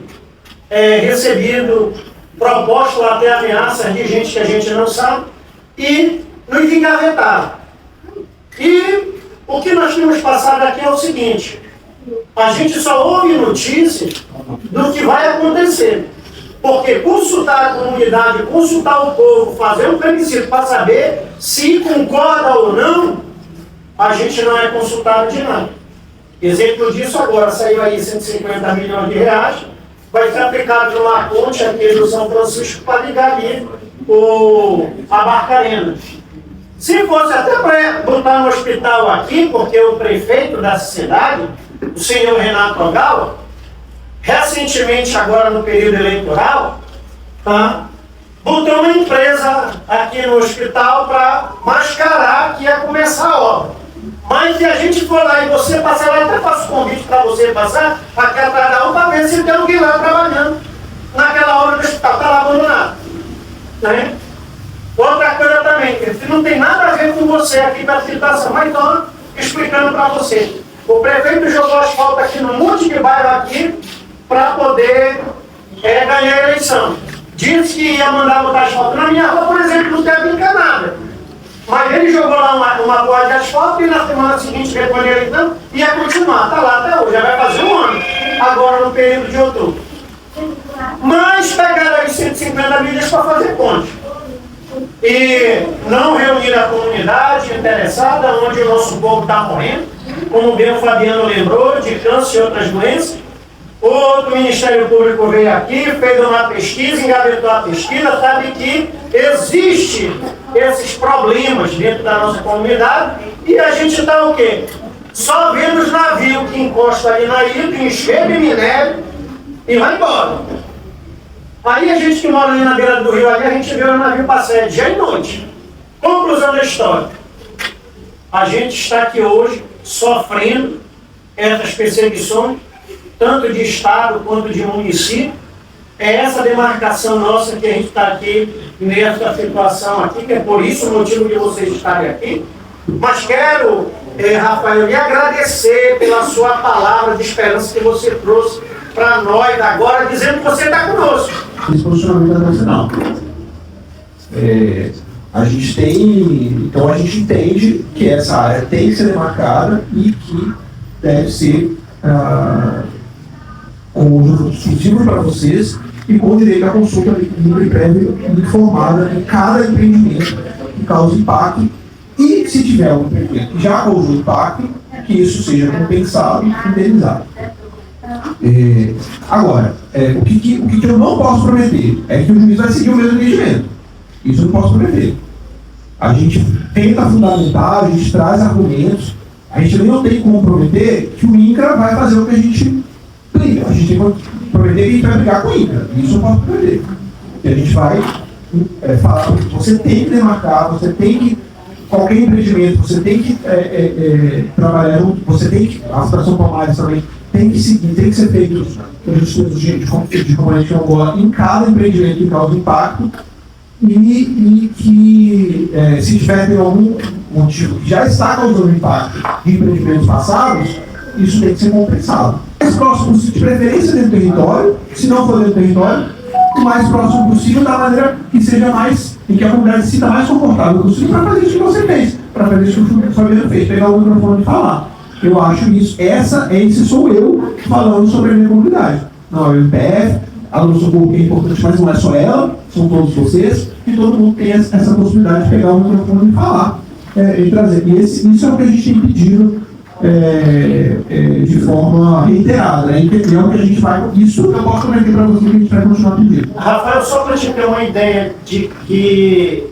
recebido propostas ou até ameaças de gente que a gente não sabe, e nos engavetaram. E o que nós temos passado aqui é o seguinte: a gente só ouve notícias do que vai acontecer. Porque consultar a comunidade, consultar o povo, fazer um plebiscito para saber se concorda ou não, a gente não é consultado de nada. Exemplo disso agora, saiu aí 150 milhões de reais, vai ser aplicado numa ponte aqui do São Francisco para ligar ali a Barcarena. Se fosse até para botar no hospital aqui, porque o prefeito da cidade, o senhor Renato Ogawa, recentemente, agora no período eleitoral, botou uma empresa aqui no hospital para mascarar que ia começar a obra. Mas se a gente for lá e você passar lá, até faço convite para você passar aqui atrás da obra para ver se tem alguém lá trabalhando naquela obra do hospital, está lá abandonado. Né? Outra coisa também, que não tem nada a ver com você aqui da situação, mas estou explicando para você. O prefeito jogou asfalto aqui num monte de bairro aqui para poder ganhar a eleição. Disse que ia mandar botar asfalto na minha rua, por exemplo, não teve encanada. Mas ele jogou lá uma boa de asfalto e na semana seguinte, depois da eleição, ia continuar. Está lá até hoje, já vai fazer um ano, agora no período de outubro. Mas pegaram aí 150 milhas para fazer ponte. e não reunir a comunidade interessada, onde o nosso povo está morrendo, como bem o Fabiano lembrou, de câncer e outras doenças. Outro Ministério Público veio aqui, fez uma pesquisa, engavetou a pesquisa, sabe que existe esses problemas dentro da nossa comunidade, e a gente está o quê? Só vendo os navios que encostam ali na ilha, encher de minério e vai embora. Aí a gente que mora ali na beira do rio, ali, a gente vê o navio passar dia e noite. Conclusão da história. A gente está aqui hoje sofrendo essas perseguições, tanto de Estado quanto de município. É essa demarcação nossa que a gente está aqui nessa situação aqui, que é por isso o motivo de vocês estarem aqui. Mas quero, Rafael, lhe agradecer pela sua palavra de esperança que você trouxe para nós agora, dizendo que você está conosco. Esse posicionamento nacional. A gente tem, então a gente entende que essa área tem que ser demarcada e que deve ser com uso exclusivo para vocês e com direito à consulta livre e prévia informada em cada empreendimento que cause impacto, e se tiver um empreendimento que já causou impacto, que isso seja compensado e indenizado. Agora, o que eu não posso prometer é que o juiz vai seguir o mesmo entendimento. Isso eu não posso prometer. A gente tenta fundamentar, a gente traz argumentos, a gente não tem como prometer que o INCRA vai fazer o que a gente briga. A gente tem que prometer que a gente vai brigar com o INCRA. Isso eu posso prometer. E a gente vai falar, você tem que demarcar, você tem que, qualquer empreendimento, você tem que trabalhar junto, você tem que, a Fundação Palmares também, tem que seguir, tem que ser feito os estudos de componente de Angola em cada empreendimento que causa impacto, e que se tiver algum motivo que já está causando impacto de empreendimentos passados, isso tem que ser compensado. O mais próximo possível, de preferência dentro do território, se não for dentro do território, o mais próximo possível, da maneira que seja mais, em que a comunidade se sinta mais confortável possível para fazer isso que você fez, para fazer isso que o Fabiano fez, pegar o microfone e falar. Eu acho isso, esse sou eu falando sobre a minha comunidade. Não é o MPF, a Luz Socorro, que é importante, mas não é só ela, são todos vocês, e todo mundo tem essa possibilidade de pegar o microfone e falar, e trazer. E isso é o que a gente tem pedido de forma reiterada, né? E é o que a gente vai. Isso eu posso prometer para vocês que a gente vai continuar pedindo. Rafael, só para te ter uma ideia de que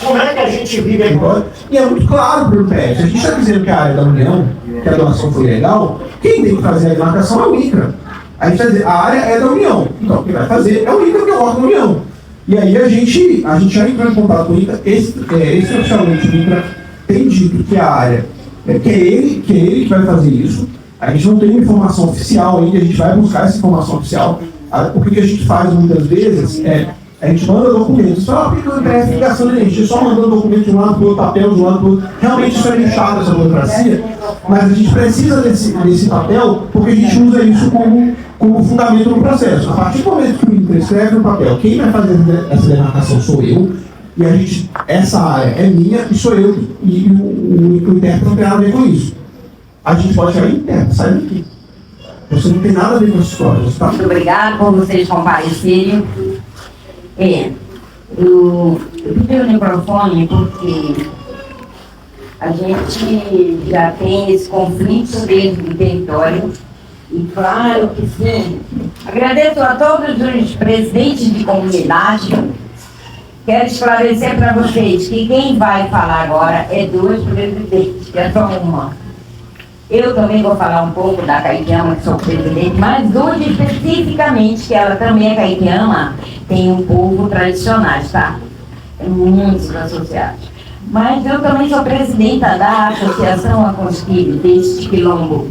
como é que a gente vive agora. E é muito claro para o MPF. Se a gente está dizendo que a área da União, que a doação foi legal, quem tem que fazer a demarcação é o INCRA. A gente vai dizer, a área é da União. Então, quem vai fazer é o INCRA, que é o órgão da União. E aí a gente já entrou em contato com o INCRA, oficialmente o INCRA tem dito que a área, que é ele que vai fazer isso. A gente não tem uma informação oficial ainda, a gente vai buscar essa informação oficial. O que a gente faz muitas vezes a gente manda documentos, só porque o MPF fica gastando a gente só mandando documentos de um lado para o outro, papel de um lado para o outro. Realmente isso é meio chato, essa burocracia, mas a gente precisa desse papel porque a gente usa isso como fundamento no processo. A partir do momento que o INCRA escreve no papel, quem vai fazer essa demarcação sou eu, e essa área é minha e sou eu, e o intérprete não tem nada a ver com isso. A gente pode chegar interno, sai daqui. Você não tem nada a ver com essa história. Muito obrigada por vocês comparecerem. Eu pedi o microfone porque a gente já tem esse conflito dentro do território, e claro que sim. Agradeço a todos os presidentes de comunidade. Quero esclarecer para vocês que quem vai falar agora é dois presidentes, que é só uma. Eu também vou falar um pouco da Caetiama, que sou presidente, mas hoje especificamente, que ela também é caetiama, tem um povo tradicional, tá? Tem muitos associados. Mas eu também sou presidenta da Associação Aconchilho, deste quilombo.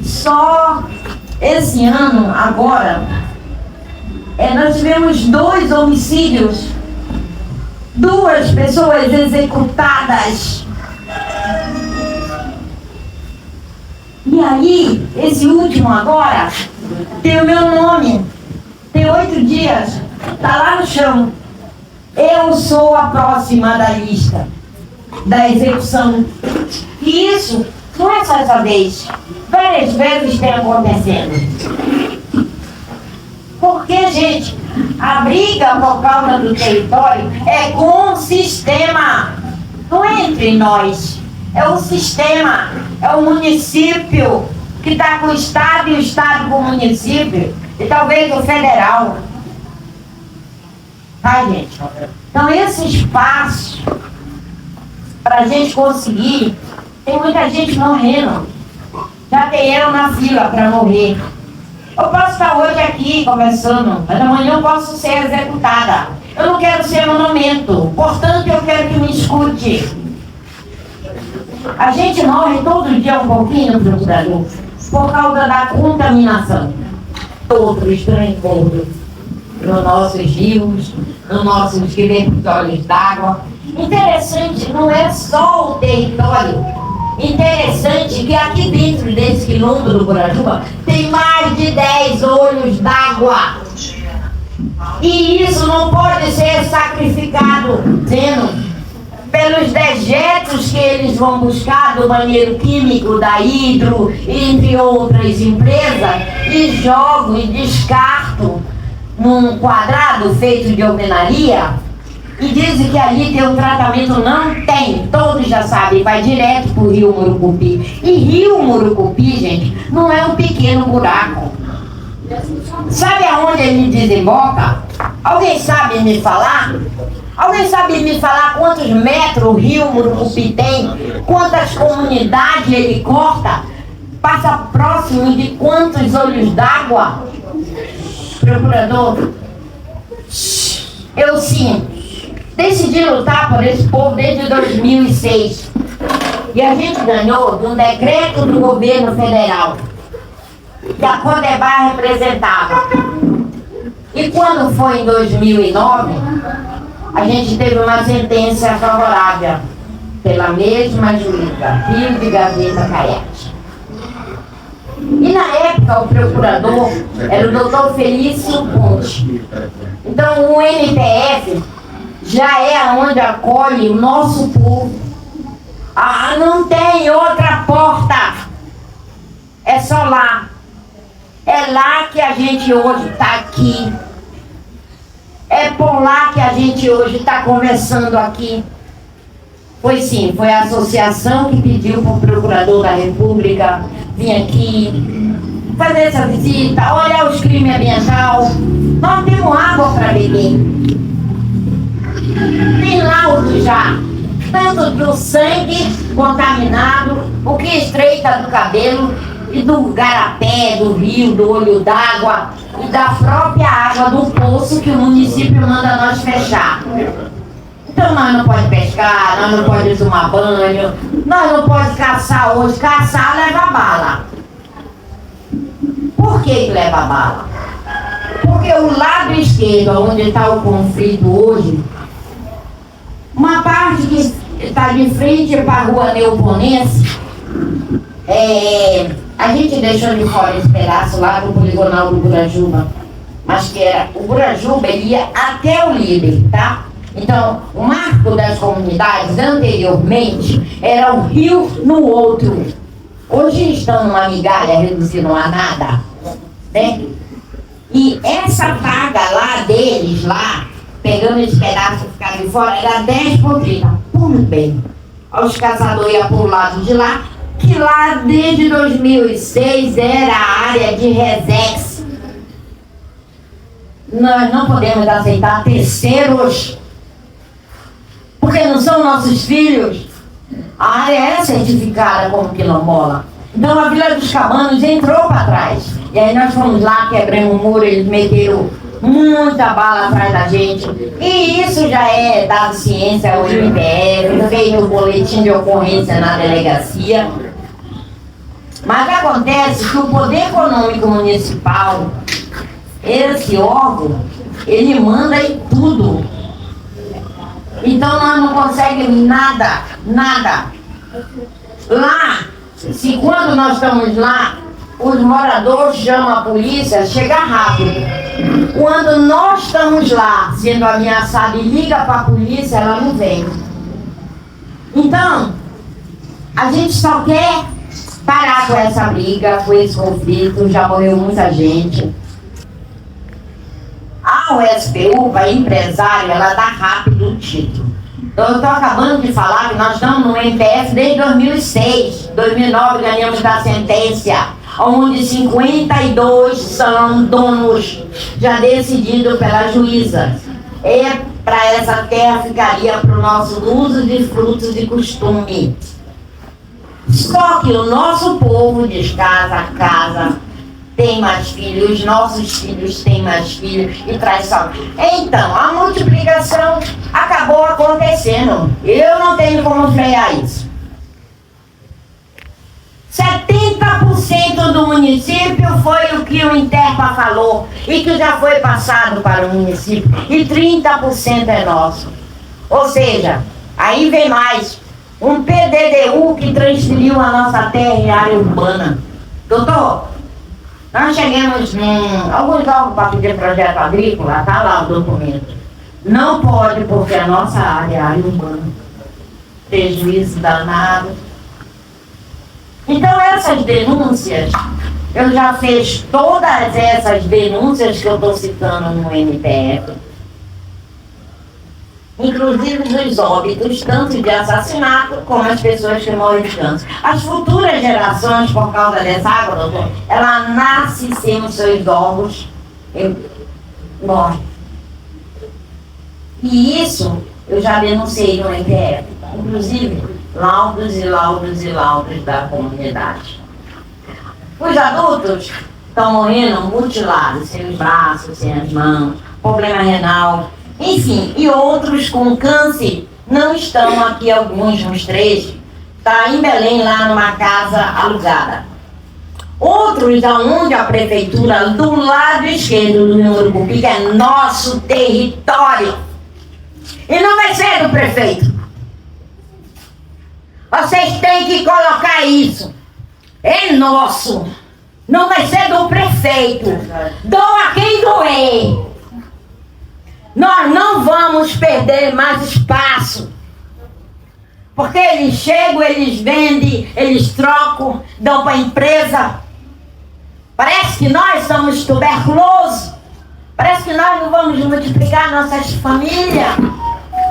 Só esse ano, agora, nós tivemos 2 homicídios, 2 pessoas executadas. E aí, esse último agora, tem o meu nome, tem 8 dias, tá lá no chão. Eu sou a próxima da lista da execução. E isso não é só essa vez, várias vezes tem acontecendo. Porque, gente, A briga por causa do território é com o sistema, não é entre nós. É o sistema, é o município que está com o Estado e o Estado com o município, e talvez o federal. Tá, gente? Então, esse espaço, para a gente conseguir, tem muita gente morrendo. Já tem eu na fila para morrer. Eu posso estar hoje aqui conversando, mas amanhã eu posso ser executada. Eu não quero ser monumento, portanto, eu quero que me escute. A gente morre todo dia um pouquinho, procurador, por causa da contaminação. Outros transbordos nos nossos rios, nos nossos diretórios d'água. Interessante, não é só o território. Interessante que aqui dentro desse quilombo do Burajuba tem mais de 10 olhos d'água. E isso não pode ser sacrificado, sendo pelos dejetos que eles vão buscar do banheiro químico da Hidro, entre outras empresas, e jogam e descartam num quadrado feito de alvenaria, e dizem que ali tem um tratamento. Não tem, todos já sabem, vai direto para o Rio Murucupi. E Rio Murucupi, gente, não é um pequeno buraco. Sabe aonde ele desemboca? Alguém sabe me falar? Alguém sabe me falar quantos metros o Rio Murucupi tem? Quantas comunidades ele corta? Passa próximo de quantos olhos d'água? Procurador, eu sim decidi lutar por esse povo desde 2006. E a gente ganhou de um decreto do governo federal que a Codebar representava. E quando foi em 2009, a gente teve uma sentença favorável pela mesma juíza, Rio de Gaveta Caiate. E na época o procurador era o doutor Felício Ponte. Então o MPF já é onde acolhe o nosso povo. Ah, não tem outra porta. É só lá. É lá que a gente hoje está aqui. É por lá que a gente hoje está conversando aqui. Foi sim, foi a associação que pediu para o Procurador da República vir aqui, fazer essa visita, olhar os crimes ambientais. Nós temos água para beber. Tem laudo já, tanto do sangue contaminado, o que estreita do cabelo, e do garapé, do rio, do olho d'água, e da própria água do poço que o município manda nós fechar. Então nós não podemos pescar, nós não podemos tomar banho, nós não podemos caçar hoje. Caçar leva bala. Por que leva bala? Porque o lado esquerdo, onde está o conflito hoje, uma parte que está de frente para a rua Neoponense, a gente deixou de fora esse pedaço lá do poligonal do Burajuba, mas que era, o Burajuba ele ia até o líder, tá? Então, o marco das comunidades anteriormente era o rio no outro. Hoje estão numa migalha reduzindo a nada, né? E essa vaga lá deles, lá, pegando esse pedaço que ficava de fora, era 10 por 30. Tudo bem. Os caçadores iam para o lado de lá, que lá desde 2006 era a área de Resex. Nós não podemos aceitar terceiros, porque não são nossos filhos. A área é certificada como quilombola. Então a Vila dos Cabanos entrou para trás. E aí nós fomos lá, quebramos o muro, eles meteram muita bala atrás da gente. E isso já é dado ciência ao MPF, veio o boletim de ocorrência na delegacia. Mas acontece que o Poder Econômico Municipal, esse órgão, ele manda em tudo. Então nós não conseguimos nada, nada. Lá, se quando nós estamos lá, os moradores chamam a polícia, chega rápido. Quando nós estamos lá, sendo ameaçados e liga para a polícia, ela não vem. Então, a gente só quer parar com essa briga, com esse conflito, já morreu muita gente. A A USPU, para empresário, ela dá rápido o título. Então, eu estou acabando de falar que nós estamos no MPF desde 2006. 2009 ganhamos da sentença, onde 52 são donos já decididos pela juíza. Para essa terra ficaria para o nosso uso de frutos e costume. Só que o nosso povo descasa a casa, tem mais filhos, os nossos filhos têm mais filhos e traz saúde. Então, a multiplicação acabou acontecendo. Eu não tenho como frear isso. 70% do município foi o que o Interpa falou e que já foi passado para o município. E 30% é nosso. Ou seja, aí vem mais. Um PDDU que transferiu a nossa terra em área urbana. Doutor, nós chegamos em alguns órgãos para pedir projeto agrícola, está lá o documento. Não pode, porque a nossa área é área urbana. Prejuízo danado. Então essas denúncias, eu já fiz todas essas denúncias que eu estou citando no MPF. Inclusive dos óbitos, tanto de assassinato como as pessoas que morrem de câncer. As futuras gerações, por causa dessa água, doutor, ela nasce sem os seus órgãos e morre. E isso eu já denunciei no MPF. Inclusive, laudos e laudos e laudos da comunidade. Os adultos estão morrendo mutilados, sem os braços, sem as mãos, problema renal. Enfim, e outros com câncer não estão aqui, alguns, uns 3, está em Belém, lá numa casa alugada. Outros, aonde a prefeitura, do lado esquerdo do Urucupi, que é nosso território, e não vai ser do prefeito. Vocês têm que colocar isso. É nosso. Não vai ser do prefeito. Doa quem doer. Nós não vamos perder mais espaço. Porque eles chegam, eles vendem, eles trocam, dão para a empresa. Parece que nós somos tuberculosos. Parece que nós não vamos multiplicar nossas famílias.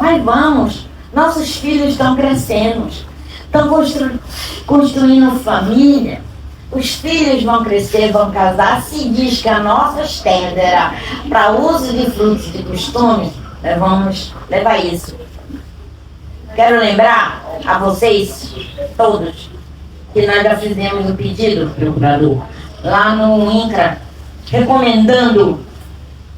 Mas vamos. Nossos filhos estão crescendo. Estão construindo família. Os filhos vão crescer, vão casar. Se diz que a nossa terras era para uso de frutos de costume, nós vamos levar isso. Quero lembrar a vocês todos que nós já fizemos um pedido, procurador, lá no INCRA, recomendando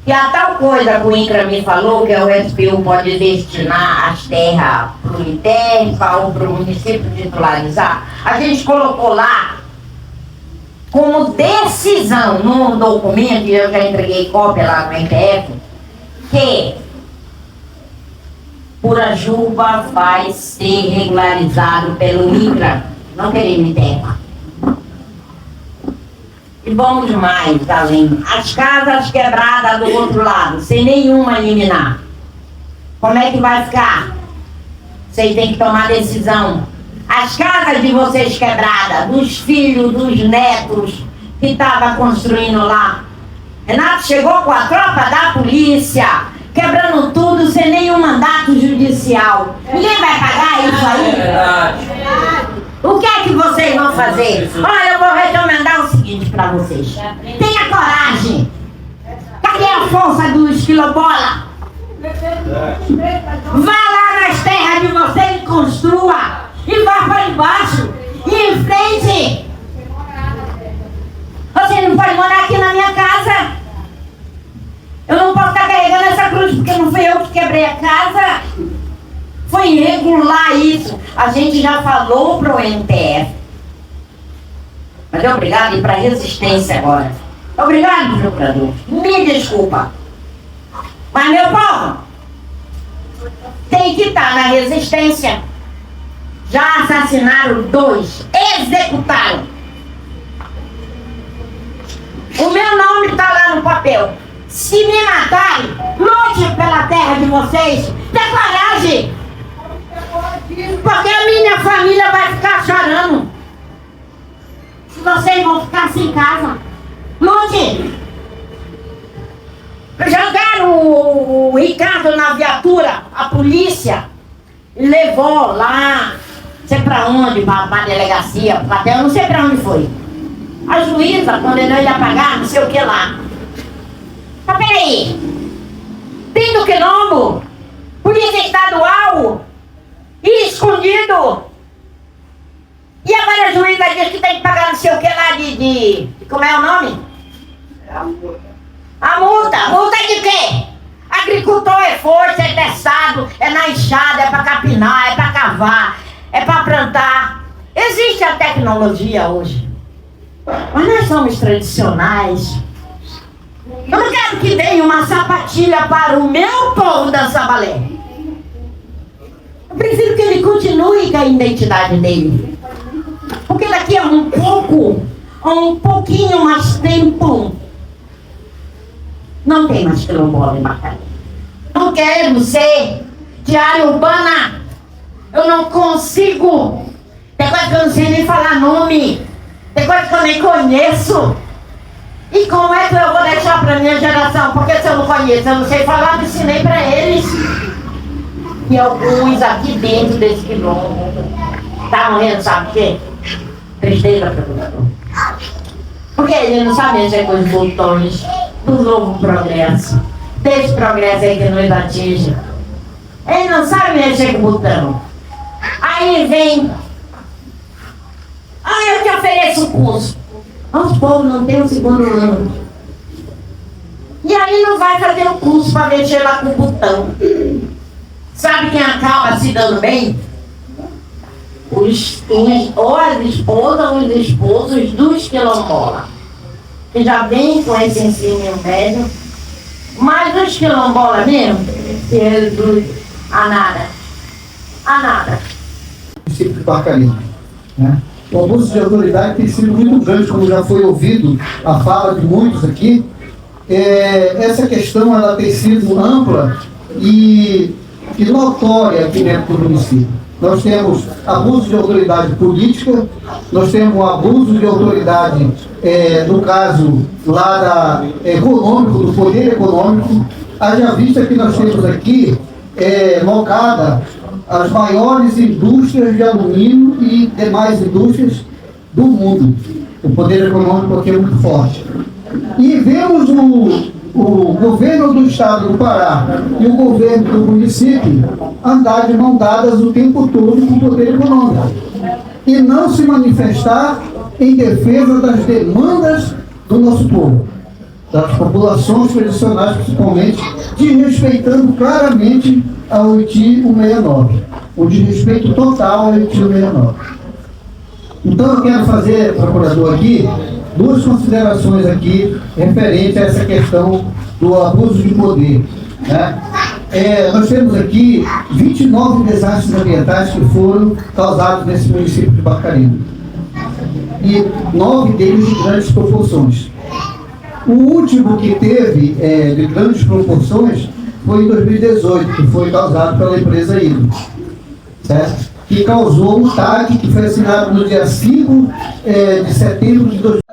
que a tal coisa que o INCRA me falou, que a USPU pode destinar as terras para o Interpa ou para o município titularizar, a gente colocou lá como decisão no documento, e eu já entreguei cópia lá no MPF, que Purajuba vai ser regularizado pelo INCRA, não queremos Interpa. E vamos mais além. As casas quebradas do outro lado, sem nenhuma liminar. Como é que vai ficar? Vocês têm que tomar decisão. As casas de vocês quebradas, dos filhos, dos netos que estavam construindo lá. Renato chegou com a tropa da polícia, quebrando tudo sem nenhum mandato judicial. Ninguém vai pagar isso aí? O que é que vocês vão fazer? Olha, eu vou recomendar o seguinte para vocês. Tenha coragem. Cadê a força dos quilombola? Vá lá nas terras de vocês e construa. E vá para embaixo. E em frente. Você não pode morar aqui na minha casa. Eu não posso estar carregando essa cruz porque não fui eu que quebrei a casa. Foi irregular isso. A gente já falou para o MPF. Mas é obrigado ir para a resistência agora. Obrigado, procurador. Me desculpa. Mas, meu povo, tem que estar na resistência. Já assassinaram 2. Executaram. O meu nome está lá no papel. Se me matarem, lute pela terra de vocês. Tenha coragem. Porque a minha família vai ficar chorando. Vocês vão ficar sem casa. Lute. Jogaram o Ricardo na viatura, a polícia levou lá, não sei pra onde, pra delegacia, pra quartel, não sei pra onde foi. A juíza condenou ele a pagar não sei o que lá. Mas peraí, dentro do quilombo, polícia estadual, e escondido. E agora a juíza diz que tem que pagar não sei o que lá como é o nome? A multa. Multa de quê? Agricultor é força, é testado, é na enxada, é pra capinar, é pra cavar, é pra plantar. Existe a tecnologia hoje. Mas nós somos tradicionais. Eu não quero que venha uma sapatilha para o meu povo dançar balé. Eu prefiro que ele continue com a identidade dele. Porque daqui a um pouquinho mais tempo, não tem mais quilombola em Barcarena. Não quero ser de área urbana. Eu não consigo. Tem coisa que eu não sei nem falar nome. Tem coisa que eu nem conheço. E como é que eu vou deixar para minha geração? Porque se eu não conheço, eu não sei falar, eu ensinei para eles. E alguns aqui dentro desse quilombo tá morrendo, sabe por quê? Tristeza, professor. Porque ele não sabe mexer com os botões do novo progresso. Desse progresso aí que nos atinge. Ele não sabe mexer com o botão. Aí vem. Eu te ofereço o curso. Os povos não têm o segundo ano. E aí não vai fazer o curso para mexer lá com o botão. Sabe quem acaba se dando bem? Ou as esposas ou os esposos dos quilombolas. Que já vem com esse ensino médio. Mas os quilombolas mesmo, se reduz a nada. A nada. Município de Barcarena, né? O abuso de autoridade tem sido muito grande, como já foi ouvido a fala de muitos aqui. Essa questão ela tem sido ampla e notória aqui dentro do município. Nós temos abuso de autoridade política, nós temos um abuso de autoridade, no caso lá econômico, do poder econômico. Haja vista que nós temos aqui locada as maiores indústrias de alumínio e demais indústrias do mundo. O poder econômico aqui é muito forte. E vemos o governo do estado do Pará e o governo do município andar de mão dadas o tempo todo com o poder econômico e não se manifestar em defesa das demandas do nosso povo, das populações tradicionais principalmente, desrespeitando claramente a OIT 169, o desrespeito total à OIT 169. Então eu quero fazer, procurador, aqui duas considerações aqui referentes a essa questão do abuso de poder, né? Nós temos aqui 29 desastres ambientais que foram causados nesse município de Barcarena. E 9 deles de grandes proporções. O último que teve de grandes proporções foi em 2018, que foi causado pela empresa Hidro, certo? Que causou um TAC que foi assinado no dia 5 de setembro de 2018.